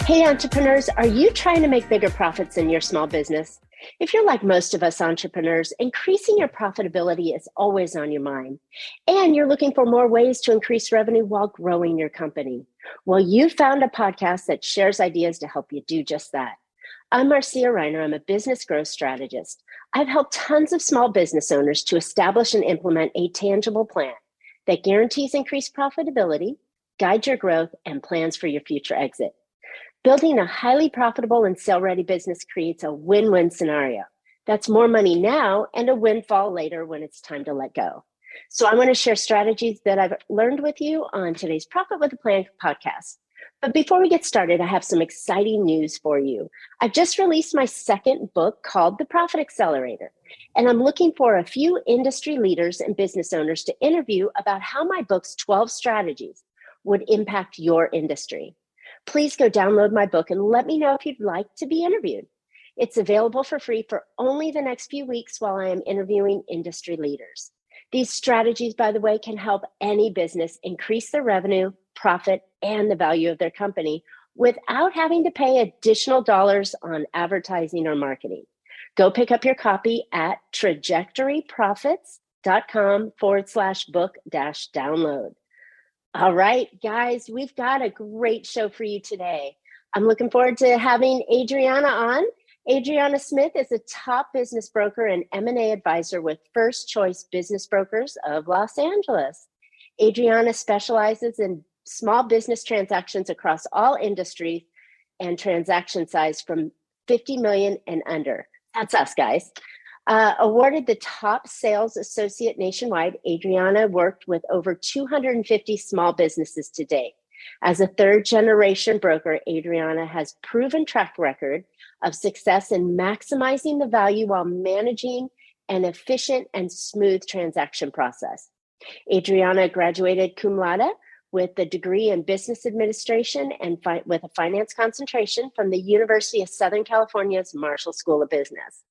Hey, entrepreneurs, are you trying to make bigger profits in your small business? If you're like most of us entrepreneurs, increasing your profitability is always on your mind, and you're looking for more ways to increase revenue while growing your company. Well, you found a podcast that shares ideas to help you do just that. I'm Marcia. I'm a business growth strategist. I've helped tons of small business owners to establish and implement a tangible plan that guarantees increased profitability, guides your growth, and plans for your future exit. Building a highly profitable and sale-ready business creates a win-win scenario. That's more money now and a windfall later when it's time to let go. So I want to share strategies that I've learned with you on today's Profit with a Plan podcast. But before we get started, I have some exciting news for you. I've just released my second book called The Profit Accelerator, and I'm looking for a few industry leaders and business owners to interview about how my book's 12 strategies would impact your industry. Please go download my book and let me know if you'd like to be interviewed. It's available for free for only the next few weeks while I am interviewing industry leaders. These strategies, by the way, can help any business increase their revenue, profit, and the value of their company without having to pay additional dollars on advertising or marketing. Go pick up your copy at trajectoryprofits.com/book-download. All right, guys, we've got a great show for you today. I'm looking forward to having Adrianna on. Adrianna Smith is a top business broker and M&A advisor with First Choice Business Brokers of Los Angeles. Adrianna specializes in small business transactions across all industries and transaction size from 50 million and under. That's us, guys. Awarded the top sales associate nationwide, Adrianna worked with over 250 small businesses to date. As a third-generation broker, Adrianna has proven track record of success in maximizing the value while managing an efficient and smooth transaction process. Adrianna graduated cum laude with a degree in business administration and with a finance concentration from the University of Southern California's Marshall School of Business.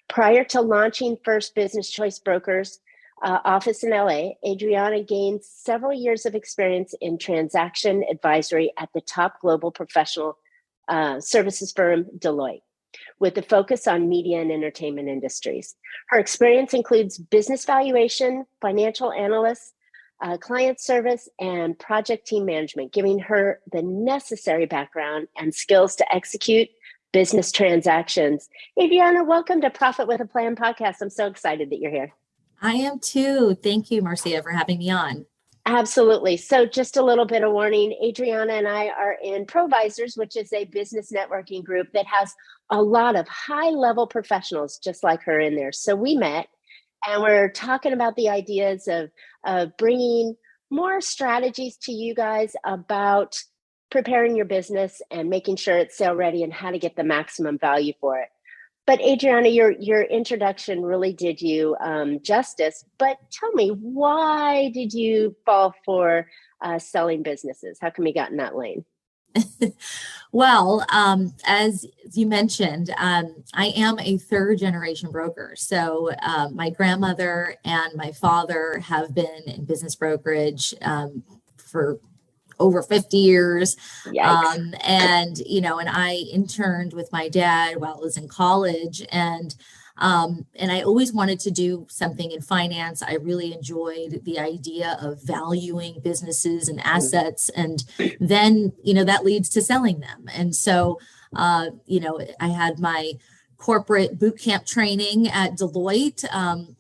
Prior to launching First Business Choice Brokers office in LA, Adrianna gained several years of experience in transaction advisory at the top global professional services firm, Deloitte, with a focus on media and entertainment industries. Her experience includes business valuation, financial analysts, client service, and project team management, giving her the necessary background and skills to execute business transactions. Adrianna, welcome to Profit with a Plan podcast. I'm so excited that you're here. I am too. Thank you, Marcia, for having me on. Absolutely. So just a little bit of warning, Adrianna and I are in Provisors, which is a business networking group that has a lot of high-level professionals just like her in there. So we met and we're talking about the ideas of bringing more strategies to you guys about preparing your business and making sure it's sale ready and how to get the maximum value for it. But Adrianna, your introduction really did you justice. But tell me, why did you fall for selling businesses? How come you got in that lane? Well, as you mentioned, I am a third generation broker. So my grandmother and my father have been in business brokerage for over 50 years. And I interned with my dad while I was in college, and I always wanted to do something in finance. I really enjoyed the idea of valuing businesses and assets, and then, that leads to selling them. And so, I had my corporate boot camp training at Deloitte,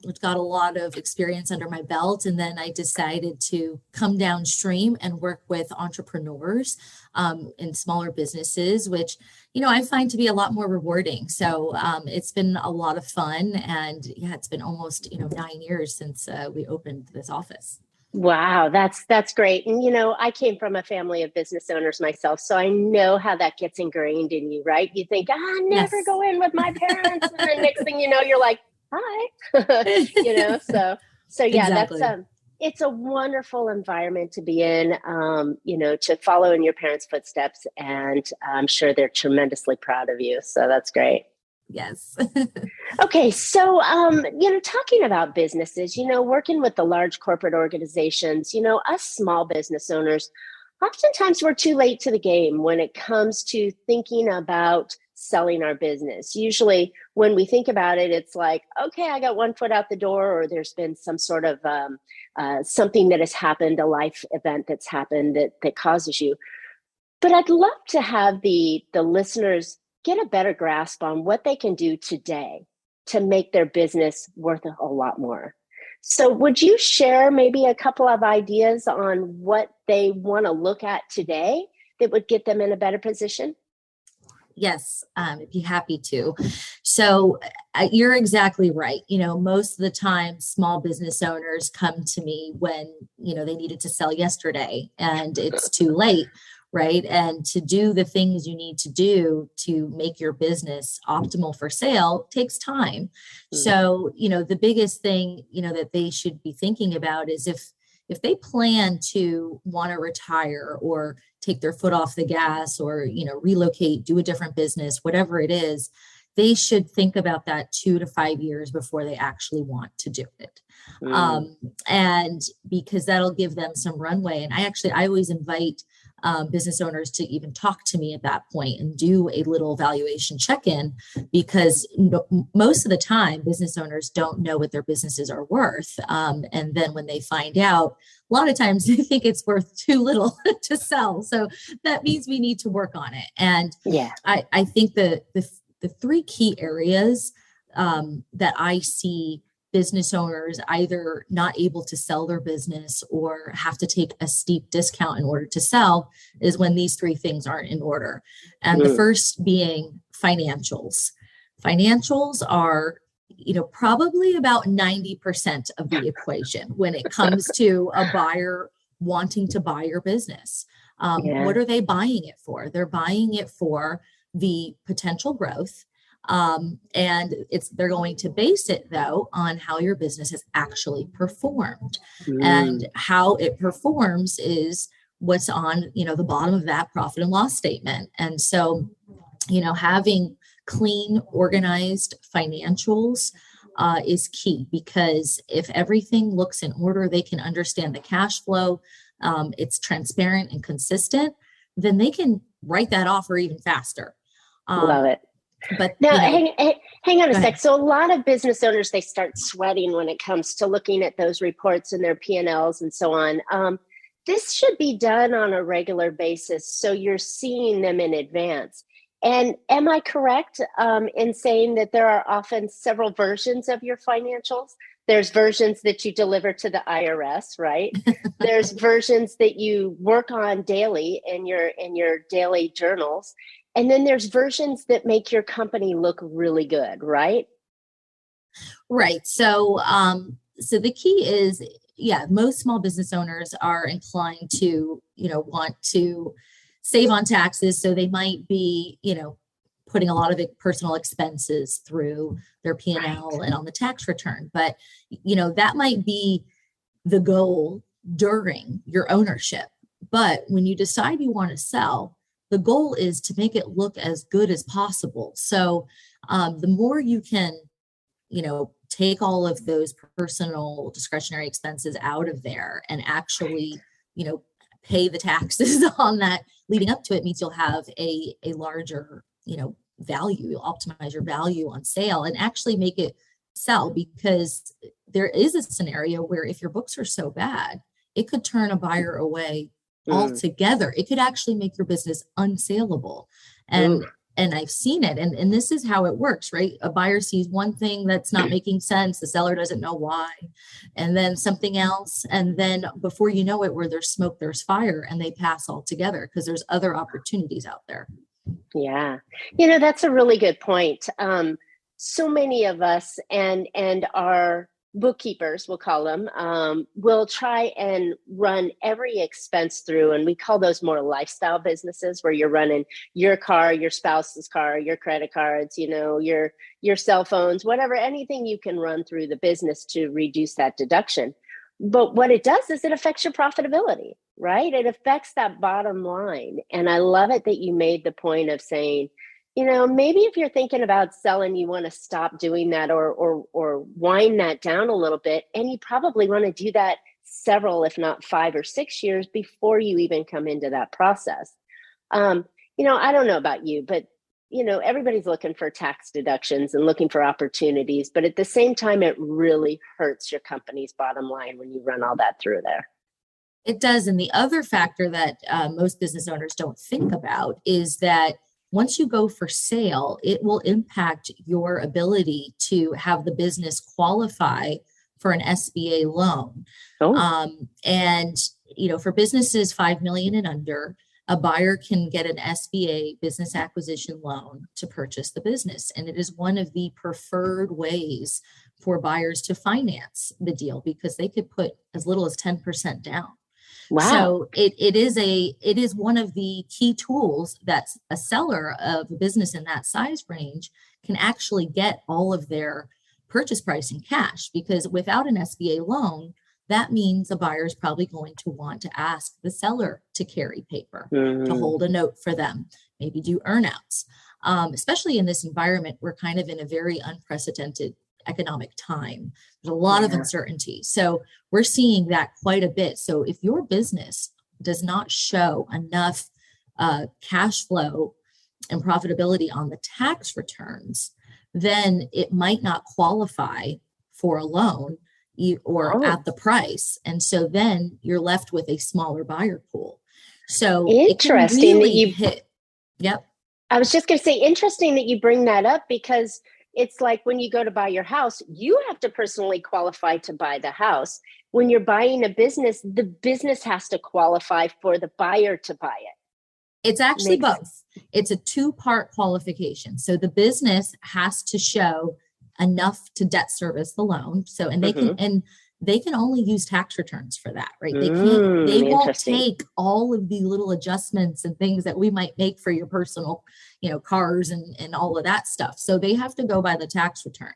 which got a lot of experience under my belt. And then I decided to come downstream and work with entrepreneurs in smaller businesses, which, I find to be a lot more rewarding. So it's been a lot of fun. And yeah, it's been almost, 9 years since we opened this office. Wow, that's great. And, I came from a family of business owners myself, so I know how that gets ingrained in you, right? You think, never go in with my parents. And then next thing you know, you're like, hi, so yeah, Exactly. It's a wonderful environment to be in, to follow in your parents' footsteps. And I'm sure they're tremendously proud of you. So that's great. Yes. Okay. So, talking about businesses, working with the large corporate organizations, us small business owners, oftentimes we're too late to the game when it comes to thinking about selling our business. Usually when we think about it, it's like, okay, I got one foot out the door, or there's been some sort of something that has happened, a life event that's happened that causes you. But I'd love to have the listeners get a better grasp on what they can do today to make their business worth a lot more. So would you share maybe a couple of ideas on what they want to look at today that would get them in a better position? Yes, I'd be happy to. So you're exactly right. Most of the time, small business owners come to me when, they needed to sell yesterday and it's too late, right? And to do the things you need to do to make your business optimal for sale takes time. So, the biggest thing, that they should be thinking about is if they plan to want to retire or take their foot off the gas or, relocate, do a different business, whatever it is, they should think about that 2 to 5 years before they actually want to do it. And because that'll give them some runway. And I always invite business owners to even talk to me at that point and do a little valuation check-in, because most of the time business owners don't know what their businesses are worth. And then when they find out, a lot of times they think it's worth too little to sell. So that means we need to work on it. And I think the three key areas that I see business owners either not able to sell their business or have to take a steep discount in order to sell is when these three things aren't in order. And the first being financials. Financials are, probably about 90% of the equation when it comes to a buyer wanting to buy your business. What are they buying it for? They're buying it for the potential growth. And they're going to base it though on how your business has actually performed, and how it performs is what's on, the bottom of that profit and loss statement. And so, having clean, organized financials is key, because if everything looks in order, they can understand the cash flow, it's transparent and consistent, then they can write that offer even faster. Love it. But now, hang on a sec. ahead. So a lot of business owners, they start sweating when it comes to looking at those reports and their P&Ls and so on. This should be done on a regular basis, so you're seeing them in advance. And am I correct in saying that there are often several versions of your financials? There's versions that you deliver to the IRS, right? There's versions that you work on daily in your daily journals. And then there's versions that make your company look really good, right? Right. So, so the key is, most small business owners are inclined to, want to save on taxes. So they might be, putting a lot of personal expenses through their P&L and on the tax return. But, that might be the goal during your ownership. But when you decide you want to sell, the goal is to make it look as good as possible. So the more you can, take all of those personal discretionary expenses out of there and actually, pay the taxes on that leading up to it, means you'll have a larger, value. You'll optimize your value on sale and actually make it sell, because there is a scenario where if your books are so bad, it could turn a buyer away altogether. It could actually make your business unsaleable. And I've seen it. And this is how it works, right? A buyer sees one thing that's not making sense. The seller doesn't know why. And then something else. And then before you know it, where there's smoke, there's fire, and they pass altogether because there's other opportunities out there. Yeah. That's a really good point. So many of us and our bookkeepers, we'll call them, will try and run every expense through. And we call those more lifestyle businesses, where you're running your car, your spouse's car, your credit cards, your cell phones, whatever, anything you can run through the business to reduce that deduction. But what it does is it affects your profitability, right? It affects that bottom line. And I love it that you made the point of saying, maybe if you're thinking about selling, you want to stop doing that or wind that down a little bit. And you probably want to do that several, if not 5 or 6 years before you even come into that process. I don't know about you, but everybody's looking for tax deductions and looking for opportunities, but at the same time, it really hurts your company's bottom line when you run all that through there. It does. And the other factor that most business owners don't think about is that once you go for sale, it will impact your ability to have the business qualify for an SBA loan. And, for businesses 5 million and under, a buyer can get an SBA business acquisition loan to purchase the business. And it is one of the preferred ways for buyers to finance the deal because they could put as little as 10% down. Wow. So it is one of the key tools that a seller of a business in that size range can actually get all of their purchase price in cash, because without an SBA loan, that means a buyer is probably going to want to ask the seller to carry paper, to hold a note for them, maybe do earnouts. Especially in this environment, we're kind of in a very unprecedented economic time. There's a lot of uncertainty. So we're seeing that quite a bit. So if your business does not show enough cash flow and profitability on the tax returns, then it might not qualify for a loan or at the price. And so then you're left with a smaller buyer pool. So interesting that you hit. Yep. I was just going to say, interesting that you bring that up, because it's like when you go to buy your house, you have to personally qualify to buy the house. When you're buying a business, the business has to qualify for the buyer to buy it. It's actually both. It's a two-part qualification. So the business has to show enough to debt service the loan. So, and they can only use tax returns for that, right? They won't take all of the little adjustments and things that we might make for your personal, cars and all of that stuff. So they have to go by the tax return.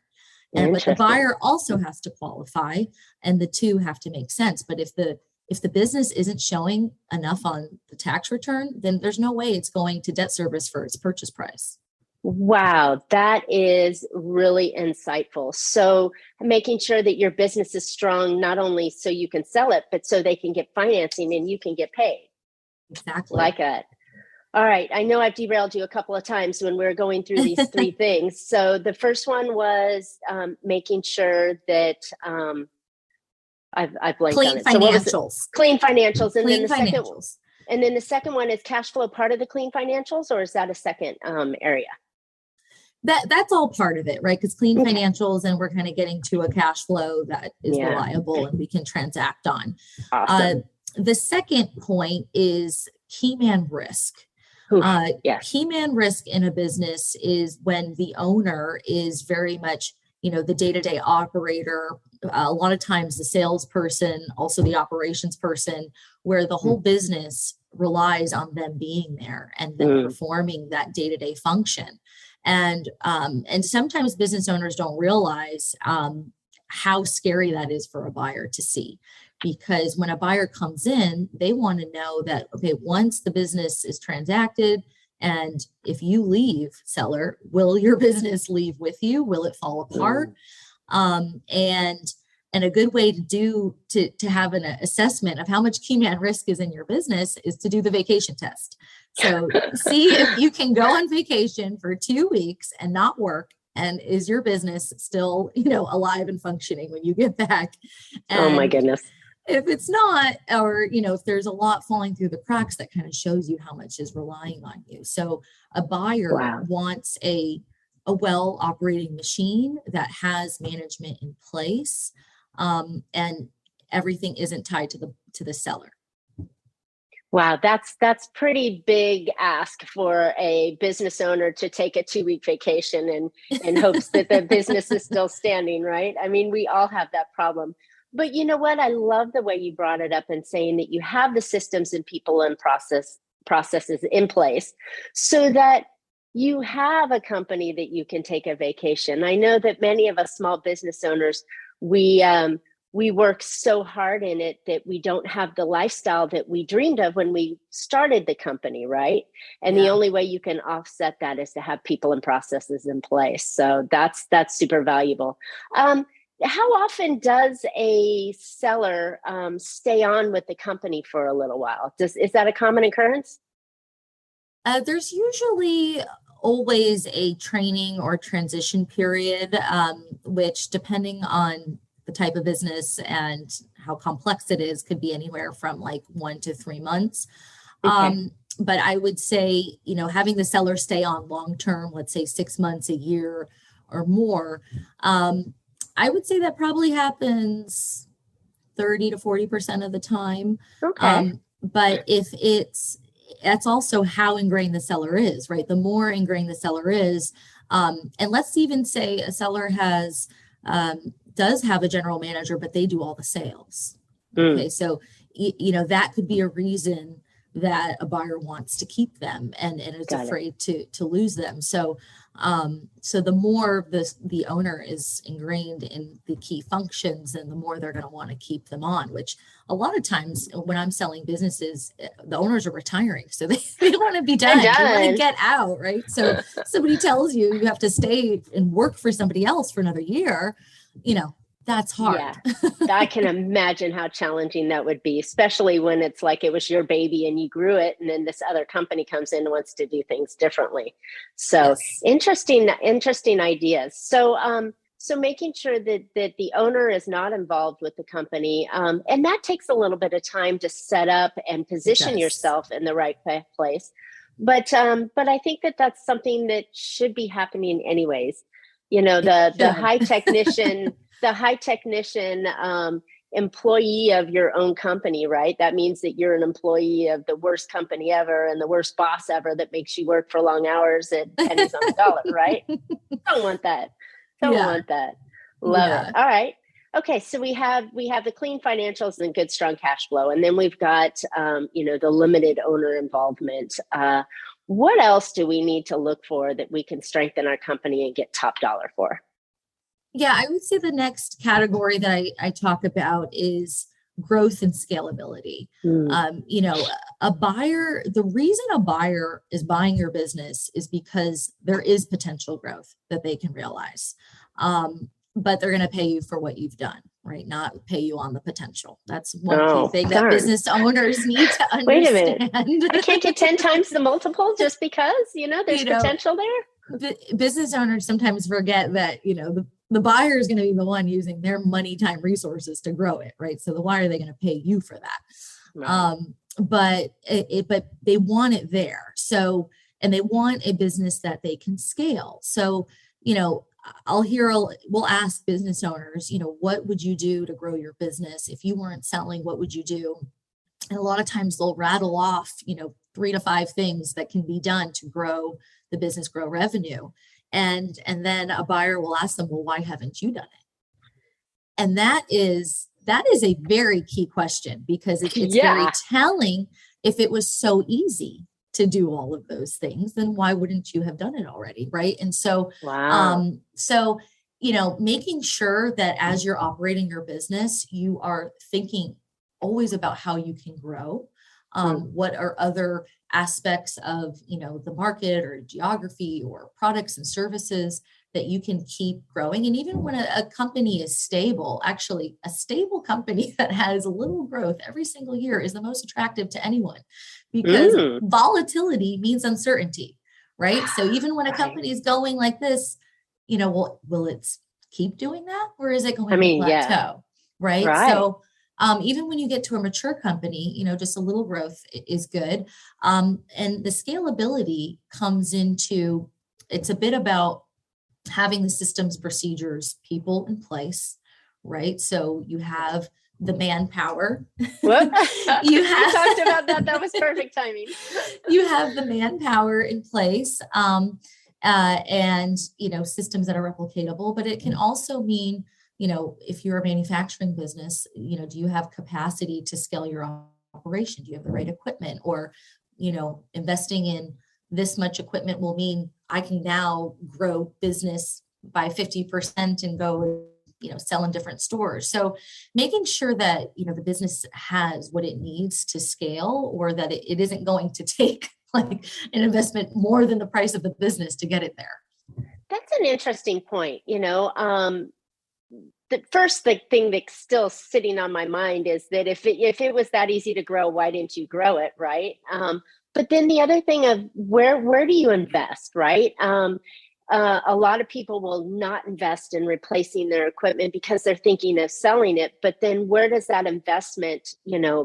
But the buyer also has to qualify, and the two have to make sense. But if the business isn't showing enough on the tax return, then there's no way it's going to debt service for its purchase price. Wow, that is really insightful. So making sure that your business is strong, not only so you can sell it, but so they can get financing and you can get paid. Exactly. Like it. All right. I know I've derailed you a couple of times when we were going through these three things. So the first one was making sure that I've blanked on it. Clean financials. So clean financials. And clean then financials. the second one is cash flow part of the clean financials, or is that a second area? That's all part of it, right? Because clean financials, and we're kind of getting to a cash flow that is reliable and we can transact on. Awesome. The second point is key man risk. Key man risk in a business is when the owner is very much, the day-to-day operator, a lot of times the salesperson, also the operations person, where the whole business relies on them being there and them performing that day-to-day function. And sometimes business owners don't realize how scary that is for a buyer to see, because when a buyer comes in, they want to know that, okay, once the business is transacted, and if you leave, seller, will your business leave with you? Will it fall apart? And a good way to have an assessment of how much key man risk is in your business is to do the vacation test. So see if you can go on vacation for 2 weeks and not work. And is your business still, alive and functioning when you get back? And oh my goodness. If it's not, or, if there's a lot falling through the cracks, that kind of shows you how much is relying on you. So a buyer wants a well-operating machine that has management in place, and everything isn't tied to the seller. Wow, that's pretty big ask for a business owner to take a 2-week vacation in hopes that the business is still standing, right? I mean, we all have that problem. But you know what? I love the way you brought it up and saying that you have the systems and people and processes in place so that you have a company that you can take a vacation. I know that many of us small business owners, we work so hard in it that we don't have the lifestyle that we dreamed of when we started the company, right? And the only way you can offset that is to have people and processes in place. So that's super valuable. how often does a seller stay on with the company for a little while? Is that a common occurrence? There's usually always a training or transition period, which depending on the type of business and how complex it is, could be anywhere from like 1 to 3 months. Okay. But I would say, having the seller stay on long term, let's say 6 months, a year or more, I would say that probably happens 30 to 40% of the time. Okay. But that's also how ingrained the seller is, right? The more ingrained the seller is, and let's even say a seller does have a general manager, but they do all the sales. Okay, so that could be a reason that a buyer wants to keep them and is afraid to lose them. So the more the owner is ingrained in the key functions, and the more they're going to want to keep them on, which a lot of times when I'm selling businesses, the owners are retiring. So they want to be done. They want to get out, right? So somebody tells you have to stay and work for somebody else for another year, that's hard. Yeah, I can imagine how challenging that would be, especially when it's like it was your baby and you grew it, and then this other company comes in and wants to do things differently. So interesting ideas. So making sure that the owner is not involved with the company, and that takes a little bit of time to set up and position yourself in the right place. But I think that that's something that should be happening anyways. The high technician. The high technician employee of your own company, right? That means that you're an employee of the worst company ever and the worst boss ever that makes you work for long hours at pennies on the dollar, right? Don't want that. Don't want that. Love it. All right. Okay. So we have the clean financials and good, strong cash flow. And then we've got, the limited owner involvement. What else do we need to look for that we can strengthen our company and get top dollar for? Yeah, I would say the next category that I talk about is growth and scalability. A buyer, the reason a buyer is buying your business is because there is potential growth that they can realize. But they're going to pay you for what you've done, right? Not pay you on the potential. That's one key thing that business owners need to understand. Wait a minute. I can't get 10 times the multiple just because, there's potential there? Business owners sometimes forget that, the buyer is going to be the one using their money, time, resources to grow it, right? So why are they going to pay you for that? Right. But they want it there. So, and they want a business that they can scale. So, we'll ask business owners, what would you do to grow your business? If you weren't selling, what would you do? And a lot of times they'll rattle off, 3 to 5 things that can be done to grow the business, grow revenue. And then a buyer will ask them, well, why haven't you done it? And that is a very key question, because it's very telling. If it was so easy to do all of those things, then why wouldn't you have done it already? Right. And so, making sure that as you're operating your business, you are thinking always about how you can grow. What are other aspects of, the market or geography or products and services that you can keep growing? And even when a company is stable, actually a stable company that has a little growth every single year is the most attractive to anyone, because volatility means uncertainty, right? So even when a company is going like this, will it keep doing that, or is it going to plateau? Right. So even when you get to a mature company, just a little growth is good. And the scalability comes into, it's a bit about having the systems, procedures, people in place, right? So you have the manpower. You talked about that. That was perfect timing. You have the manpower in place, and, systems that are replicatable, but it can also mean, if you're a manufacturing business, do you have capacity to scale your operation? Do you have the right equipment? Or, investing in this much equipment will mean I can now grow business by 50% and go, sell in different stores. So making sure that, the business has what it needs to scale, or that it isn't going to take like an investment more than the price of the business to get it there. That's an interesting point. the first thing that's still sitting on my mind is that if it was that easy to grow, why didn't you grow it, right? But then the other thing of where do you invest, right? A lot of people will not invest in replacing their equipment because they're thinking of selling it. But then where does that investment,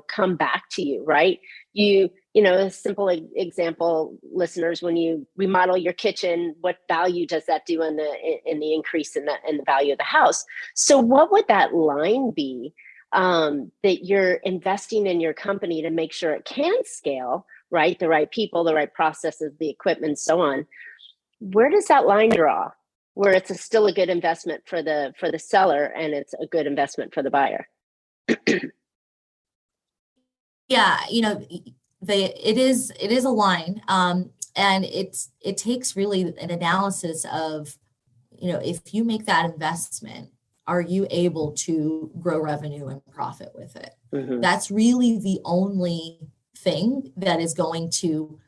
come back to you, right? A simple example, listeners, when you remodel your kitchen, what value does that do in the increase in the value of the house? So what would that line be that you're investing in your company to make sure it can scale, right? The right people, the right processes, the equipment, so on. Where does that line draw where it's still a good investment for the seller and it's a good investment for the buyer? Yeah, it is a line, and it takes really an analysis of, if you make that investment, are you able to grow revenue and profit with it? Mm-hmm. That's really the only thing that is going to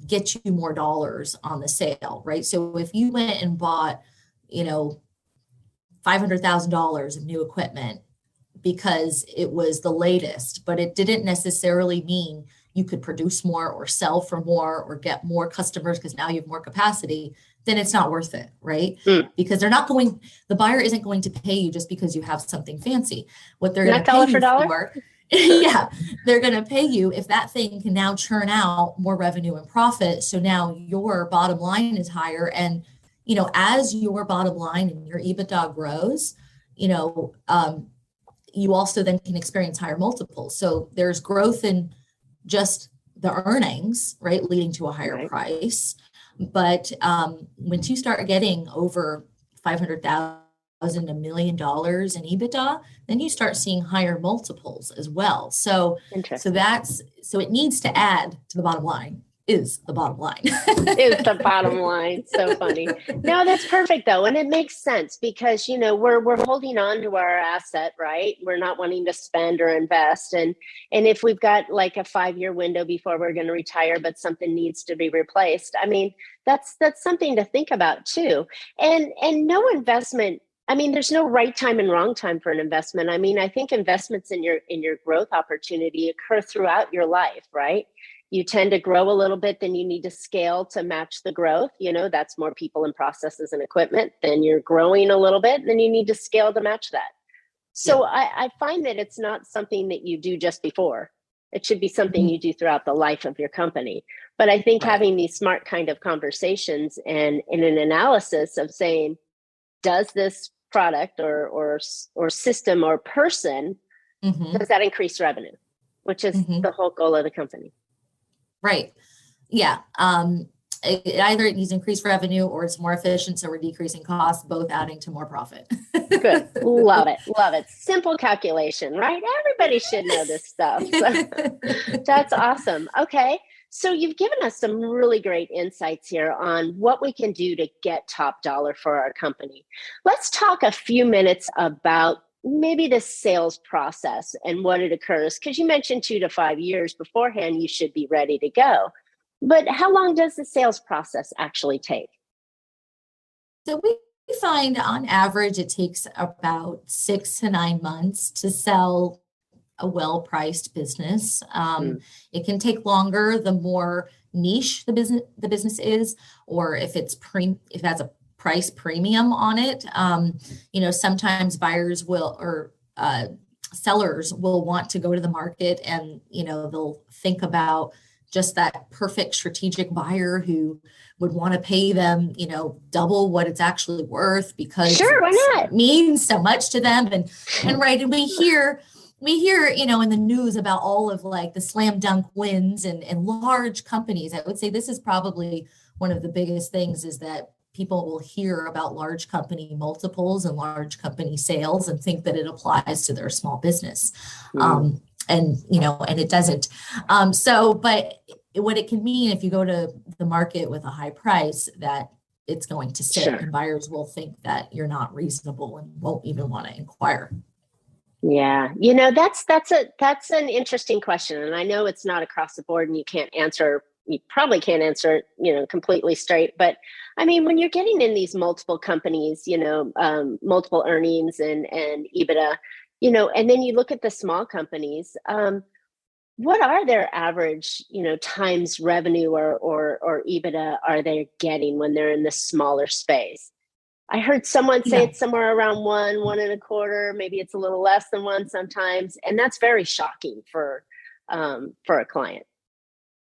get you more dollars on the sale, right? So if you went and bought, $500,000 of new equipment because it was the latest, but it didn't necessarily mean you could produce more or sell for more or get more customers because now you have more capacity, then it's not worth it, right? Because the buyer isn't going to pay you just because you have something fancy. What they're going to pay you for, yeah, they're going to pay you if that thing can now churn out more revenue and profit. So now your bottom line is higher. And, as your bottom line and your EBITDA grows, you also then can experience higher multiples. So there's growth in just the earnings, right, leading to a higher price. But once you start getting over 500,000, $1 million in EBITDA, then you start seeing higher multiples as well. So it needs to add to the bottom line. Is the bottom line. Is the bottom line. So funny. No, that's perfect though. And it makes sense because, we're holding on to our asset, right? We're not wanting to spend or invest. And if we've got like a 5-year window before we're going to retire, but something needs to be replaced, I mean, that's something to think about too. And no investment, I mean, there's no right time and wrong time for an investment. I mean, I think investments in your growth opportunity occur throughout your life, right? You tend to grow a little bit, then you need to scale to match the growth. That's more people and processes and equipment. Then you're growing a little bit, then you need to scale to match that. So I find that it's not something that you do just before. It should be something you do throughout the life of your company. But I think having these smart kind of conversations and in an analysis of saying, does this product or system or person, does that increase revenue, which is the whole goal of the company. Right. Yeah. It either needs increased revenue or it's more efficient. So we're decreasing costs, both adding to more profit. Good. Love it. Love it. Simple calculation, right? Everybody should know this stuff. So, that's awesome. Okay. So you've given us some really great insights here on what we can do to get top dollar for our company. Let's talk a few minutes about maybe the sales process and what it occurs, because you mentioned 2 to 5 years beforehand, you should be ready to go. But how long does the sales process actually take? So we find on average, it takes about 6 to 9 months to sell a well-priced business. It can take longer the more niche the business is, or if it has a price premium on it. Sometimes buyers will or sellers will want to go to the market and, they'll think about just that perfect strategic buyer who would want to pay them, double what it's actually worth because it means so much to them. And we hear, in the news about all of like the slam dunk wins and large companies. I would say this is probably one of the biggest things is that people will hear about large company multiples and large company sales and think that it applies to their small business. And it doesn't. But what it can mean if you go to the market with a high price, that it's going to sit and buyers will think that you're not reasonable and won't even want to inquire. Yeah. That's an interesting question. And I know it's not across the board and you can't answer you probably can't answer it, completely straight. But I mean, when you're getting in these multiple companies, multiple earnings and EBITDA, and then you look at the small companies, what are their average, times revenue or EBITDA are they getting when they're in the smaller space? I heard someone say it's somewhere around 1.25, maybe it's a little less than 1 sometimes. And that's very shocking for a client.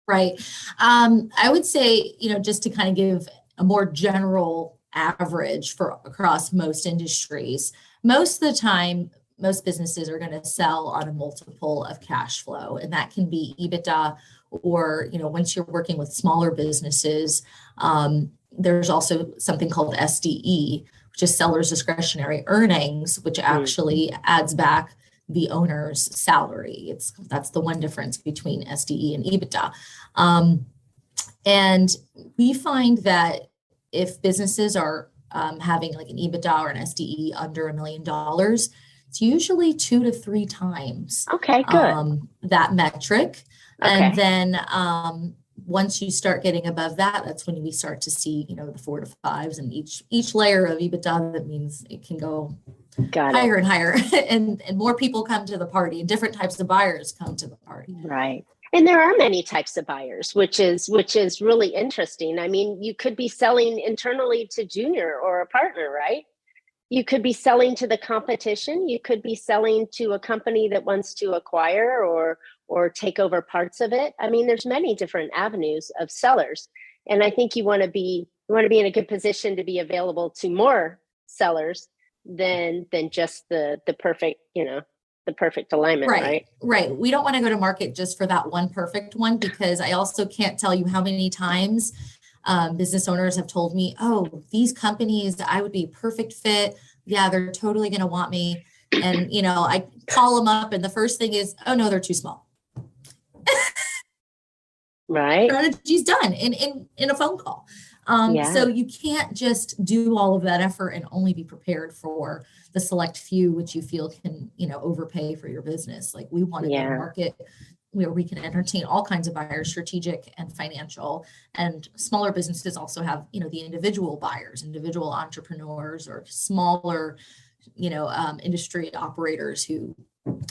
Right. I would say, just to kind of give a more general average for across most industries, most of the time, most businesses are going to sell on a multiple of cash flow, and that can be EBITDA, or, once you're working with smaller businesses, there's also something called SDE, which is seller's discretionary earnings, which actually adds back the owner's salary. That's the one difference between SDE and EBITDA. And we find that if businesses are having like an EBITDA or an SDE under $1 million, it's usually 2 to 3 times that metric. Okay. And then once you start getting above that, that's when we start to see, the 4 to 5s, and each layer of EBITDA, that means it can go higher and higher, and more people come to the party, and different types of buyers come to the party. Right. And there are many types of buyers, which is really interesting. I mean, you could be selling internally to junior or a partner, right? You could be selling to the competition. You could be selling to a company that wants to acquire or take over parts of it. I mean, there's many different avenues of sellers. And I think you want to be in a good position to be available to more sellers than just the perfect, the perfect alignment, right? Right. We don't want to go to market just for that one perfect one, because I also can't tell you how many times business owners have told me, oh, these companies, I would be a perfect fit. Yeah, they're totally going to want me. And, I call them up, and the first thing is, oh no, they're too small. Right. Strategy's done in a phone call. So you can't just do all of that effort and only be prepared for the select few, which you feel can, overpay for your business. Like, we want to go to market where we can entertain all kinds of buyers, strategic and financial. And smaller businesses also have, the individual buyers, individual entrepreneurs, or smaller, industry operators who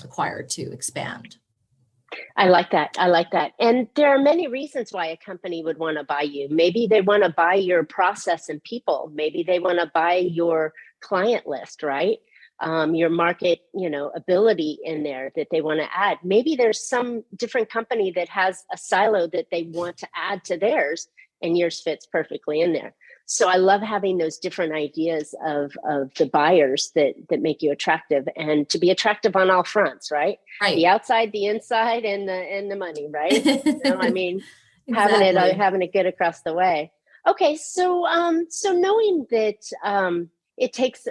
acquire to expand. I like that. And there are many reasons why a company would want to buy you. Maybe they want to buy your process and people. Maybe they want to buy your client list, right? Your market, ability in there that they want to add. Maybe there's some different company that has a silo that they want to add to theirs, and yours fits perfectly in there. So I love having those different ideas of the buyers that make you attractive, and to be attractive on all fronts, right? The outside, the inside, and the money, right? I mean, exactly. having it good across the way. Okay, so knowing that it takes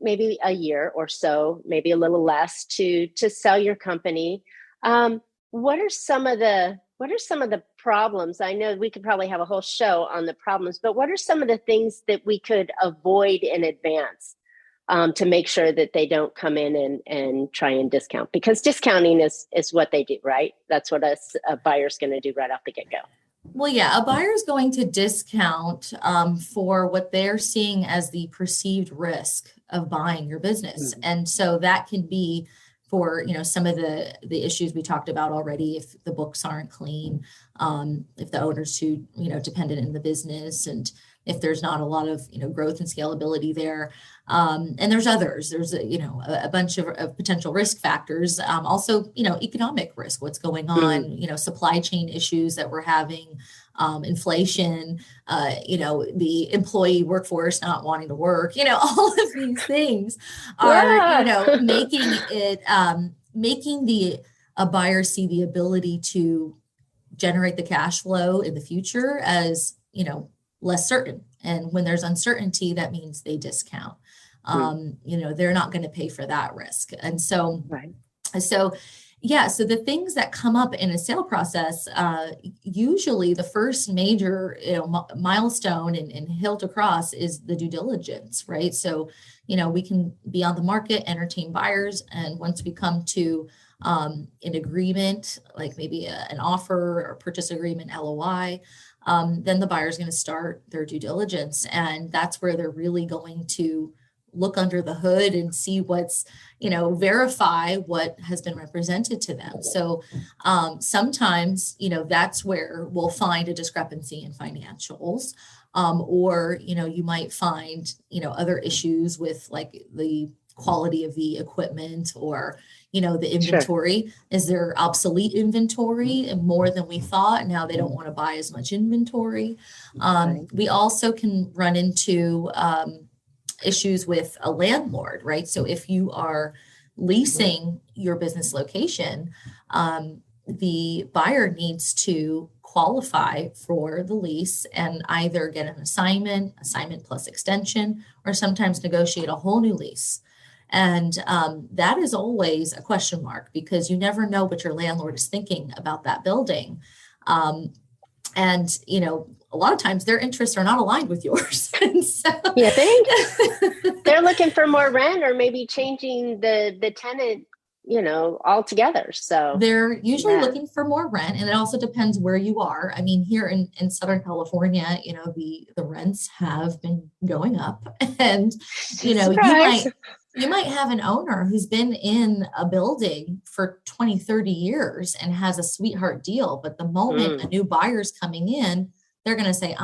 maybe a year or so, maybe a little less, to sell your company. What are some of the problems? I know we could probably have a whole show on the problems, but what are some of the things that we could avoid in advance to make sure that they don't come in and try and discount? Because discounting is what they do, right? That's what a buyer's going to do right off the get-go. Well, yeah, a buyer is going to discount for what they're seeing as the perceived risk of buying your business. And so that can be for, some of the issues we talked about already, if the books aren't clean, if the owner's too, dependent in the business, and if there's not a lot of, growth and scalability there. And there's others. There's a bunch of potential risk factors. Also, economic risk, what's going on, supply chain issues that we're having, inflation, the employee workforce not wanting to work, all of these things are, making it, making a buyer see the ability to generate the cash flow in the future as, less certain. And when there's uncertainty, that means they discount. They're not going to pay for that risk. And so, so the things that come up in a sale process, usually the first major, milestone and hill to cross is the due diligence, right? So, we can be on the market, entertain buyers. And once we come to an agreement, like maybe an offer or purchase agreement, LOI, then the buyer is going to start their due diligence. And that's where they're really going to look under the hood and see what's, verify what has been represented to them. So sometimes, that's where we'll find a discrepancy in financials. Or, you might find, other issues with like the quality of the equipment or, the inventory. Sure. Is there obsolete inventory and more than we thought? Now they don't want to buy as much inventory. We also can run into issues with a landlord, right? So if you are leasing your business location, the buyer needs to qualify for the lease and either get an assignment plus extension, or sometimes negotiate a whole new lease. And that is always a question mark because you never know what your landlord is thinking about that building. And, a lot of times their interests are not aligned with yours. And so, you think they're looking for more rent or maybe changing the tenant, altogether. So they're usually looking for more rent. And it also depends where you are. I mean, here in Southern California, the rents have been going up and, you might have an owner who's been in a building for 20, 30 years and has a sweetheart deal. But the moment a new buyer's coming in, they're going to say,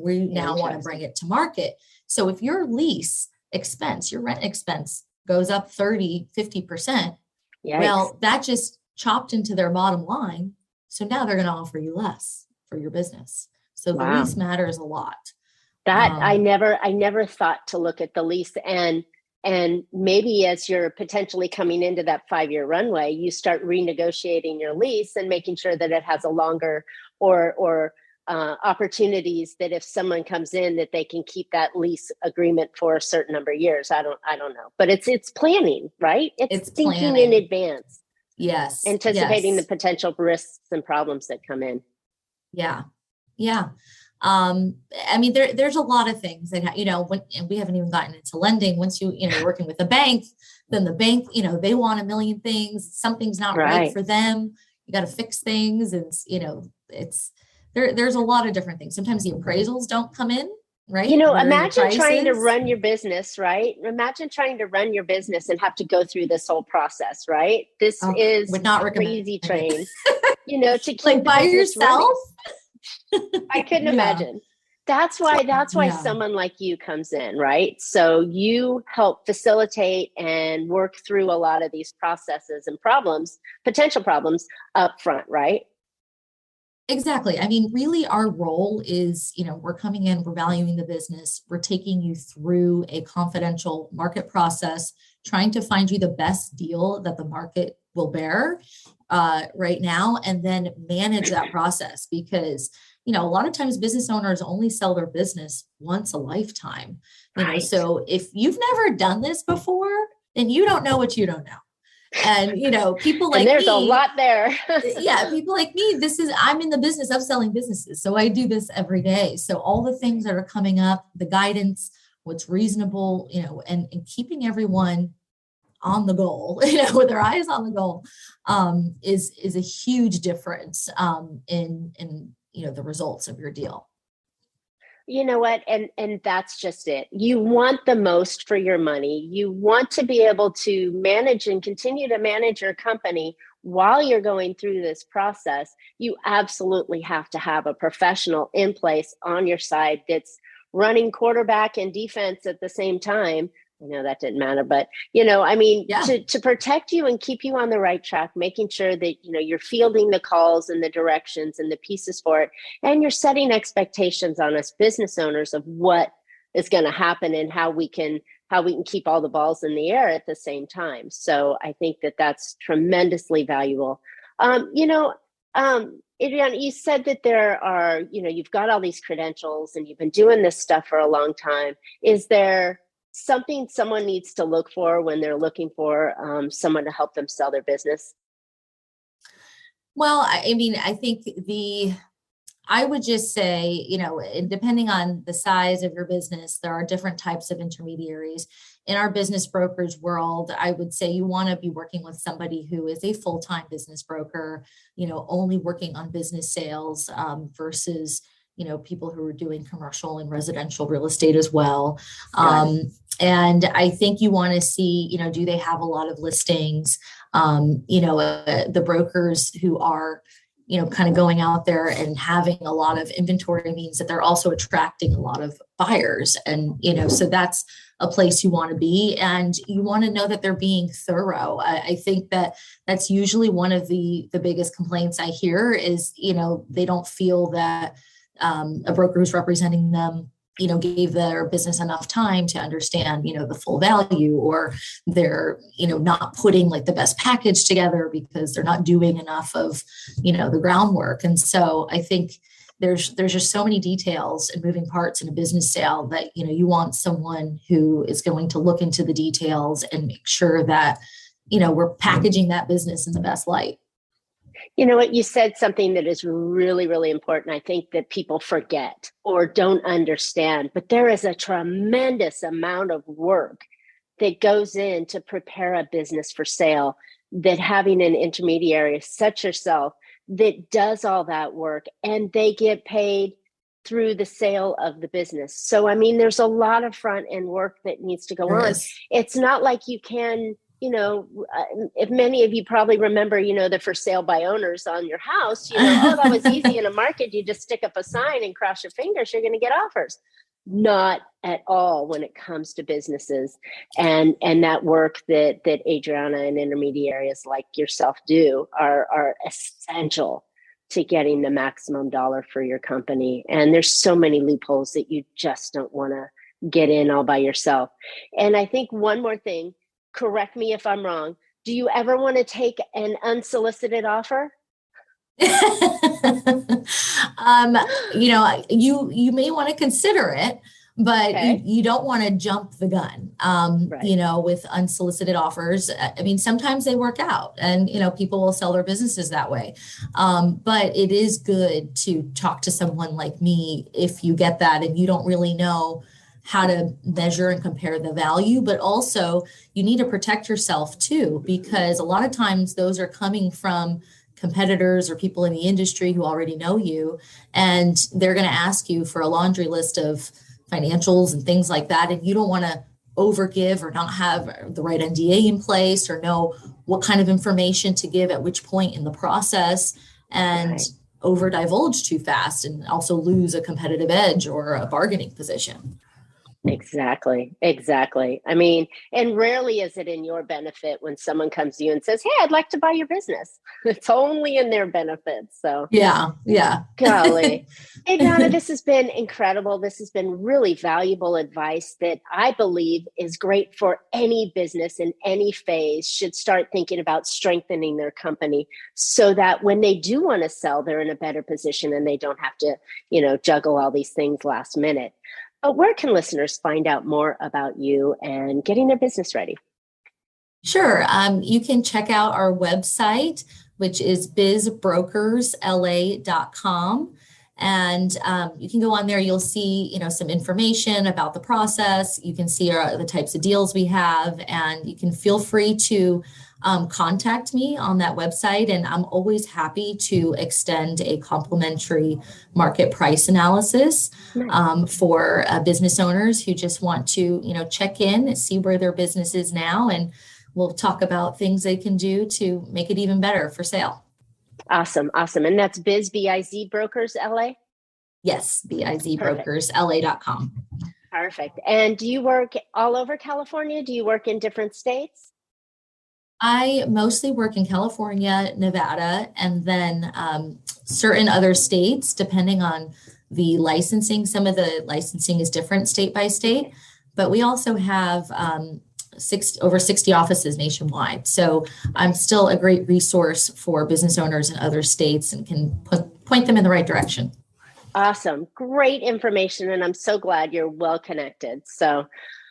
we now want to bring it to market. So if your lease expense, your rent expense goes up 30, 50%, well, that just chopped into their bottom line. So now they're going to offer you less for your business. So the lease matters a lot. That I never thought to look at the lease and maybe as you're potentially coming into that 5-year runway, you start renegotiating your lease and making sure that it has a longer or opportunities that if someone comes in that they can keep that lease agreement for a certain number of years. I don't know, but it's planning, right? It's thinking planning in advance. Yes. Anticipating the potential risks and problems that come in. Yeah. Yeah. I mean, there's a lot of things that, and we haven't even gotten into lending. Once you're working with a bank, then the bank, they want a million things. Something's not right for them. You got to fix things. And, there's a lot of different things. Sometimes the appraisals don't come in, right? Imagine trying to run your business, right? Imagine trying to run your business and have to go through this whole process, right? This is would not crazy train, to keep like by yourself. I couldn't imagine. That's why someone like you comes in, right? So you help facilitate and work through a lot of these processes and potential problems up front, right? Exactly. I mean, really our role is, we're coming in, we're valuing the business, we're taking you through a confidential market process, trying to find you the best deal that the market will bear right now, and then manage that process because, a lot of times business owners only sell their business once a lifetime. So if you've never done this before, then you don't know what you don't know. And, people like there's a lot there. People like me, I'm in the business of selling businesses. So I do this every day. So all the things that are coming up, the guidance, what's reasonable, and keeping everyone on the goal, with their eyes on the goal, is a huge difference in the results of your deal. You know what? And that's just it. You want the most for your money. You want to be able to manage and continue to manage your company while you're going through this process. You absolutely have to have a professional in place on your side that's running quarterback and defense at the same time. I know that didn't matter, but to protect you and keep you on the right track, making sure that, you're fielding the calls and the directions and the pieces for it. And you're setting expectations on us business owners of what is going to happen and how we can keep all the balls in the air at the same time. So I think that that's tremendously valuable. Adrianna, you said that there are, you've got all these credentials and you've been doing this stuff for a long time. Is there something someone needs to look for when they're looking for someone to help them sell their business? Well, I think I would just say, depending on the size of your business, there are different types of intermediaries. In our business brokerage world, I would say you want to be working with somebody who is a full-time business broker, only working on business sales versus, people who are doing commercial and residential real estate as well. And I think you want to see, do they have a lot of listings? The brokers who are, kind of going out there and having a lot of inventory means that they're also attracting a lot of buyers. And, so that's a place you want to be. And you want to know that they're being thorough. I think that that's usually one of the biggest complaints I hear is, they don't feel that a broker who's representing them gave their business enough time to understand, the full value, or they're, not putting like the best package together because they're not doing enough of, the groundwork. And so I think there's just so many details and moving parts in a business sale that, you want someone who is going to look into the details and make sure that, we're packaging that business in the best light. You know what? You said something that is really, really important. I think that people forget or don't understand, but there is a tremendous amount of work that goes in to prepare a business for sale, that having an intermediary such yourself that does all that work, and they get paid through the sale of the business. So, I mean, there's a lot of front end work that needs to go on. It's not like you can, if many of you probably remember, the for sale by owners on your house, that was easy in a market. You just stick up a sign and cross your fingers, you're going to get offers. Not at all when it comes to businesses, and that work that Adrianna and intermediaries like yourself do are essential to getting the maximum dollar for your company. And there's so many loopholes that you just don't want to get in all by yourself. And I think one more thing, correct me if I'm wrong, do you ever want to take an unsolicited offer? You may want to consider it, but okay. you don't want to jump the gun, right. With unsolicited offers. I mean, sometimes they work out and, people will sell their businesses that way. But it is good to talk to someone like me if you get that and you don't really know how to measure and compare the value, but also you need to protect yourself too, because a lot of times those are coming from competitors or people in the industry who already know you, and they're going to ask you for a laundry list of financials and things like that. And you don't want to overgive or not have the right NDA in place or know what kind of information to give at which point in the process, and right. over divulge too fast and also lose a competitive edge or a bargaining position. Exactly. I mean, and rarely is it in your benefit when someone comes to you and says, "Hey, I'd like to buy your business." It's only in their benefit. So yeah. Golly. Adrianna, this has been incredible. This has been really valuable advice that I believe is great for any business in any phase should start thinking about strengthening their company so that when they do want to sell, they're in a better position and they don't have to, juggle all these things last minute. But where can listeners find out more about you and getting their business ready? Sure. You can check out our website, which is bizbrokersla.com. And you can go on there. You'll see, some information about the process. You can see the types of deals we have, and you can feel free to contact me on that website. And I'm always happy to extend a complimentary market price analysis for business owners who just want to, check in, see where their business is now, and we'll talk about things they can do to make it even better for sale. Awesome. And that's B-I-Z Brokers LA? Yes, bizbrokersla.com. Perfect. And do you work all over California? Do you work in different states? I mostly work in California, Nevada, and then certain other states, depending on the licensing. Some of the licensing is different state by state, but we also have over 60 offices nationwide. So I'm still a great resource for business owners in other states and can point them in the right direction. Awesome. Great information. And I'm so glad you're well connected. So,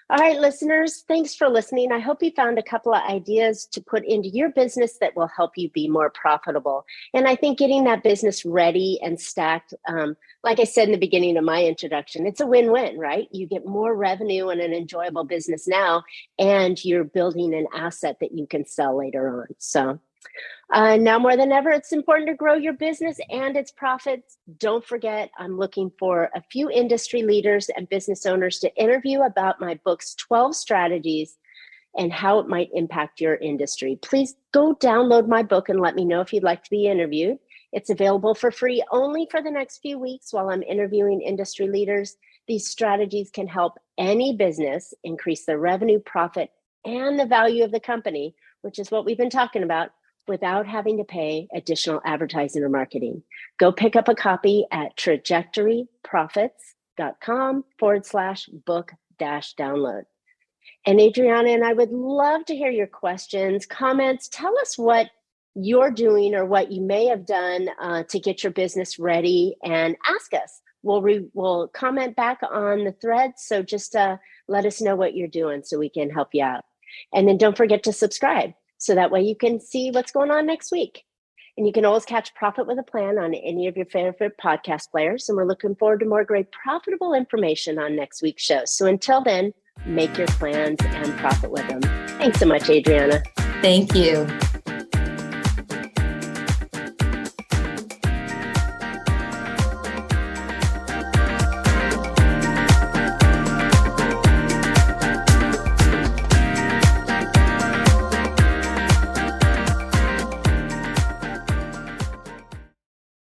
All right, listeners, thanks for listening. I hope you found a couple of ideas to put into your business that will help you be more profitable. And I think getting that business ready and stacked, like I said in the beginning of my introduction, it's a win-win, right? You get more revenue and an enjoyable business now, and you're building an asset that you can sell later on. So now more than ever, it's important to grow your business and its profits. Don't forget, I'm looking for a few industry leaders and business owners to interview about my book's 12 strategies and how it might impact your industry. Please go download my book and let me know if you'd like to be interviewed. It's available for free only for the next few weeks while I'm interviewing industry leaders. These strategies can help any business increase their revenue, profit, and the value of the company, which is what we've been talking about, without having to pay additional advertising or marketing. Go pick up a copy at trajectoryprofits.com/book-download. And Adrianna and I would love to hear your questions, comments. Tell us what you're doing or what you may have done to get your business ready, and ask us. We'll comment back on the thread. So just let us know what you're doing so we can help you out. And then don't forget to subscribe, so that way you can see what's going on next week. And you can always catch Profit with a Plan on any of your favorite podcast players. And we're looking forward to more great profitable information on next week's show. So until then, make your plans and profit with them. Thanks so much, Adrianna. Thank you.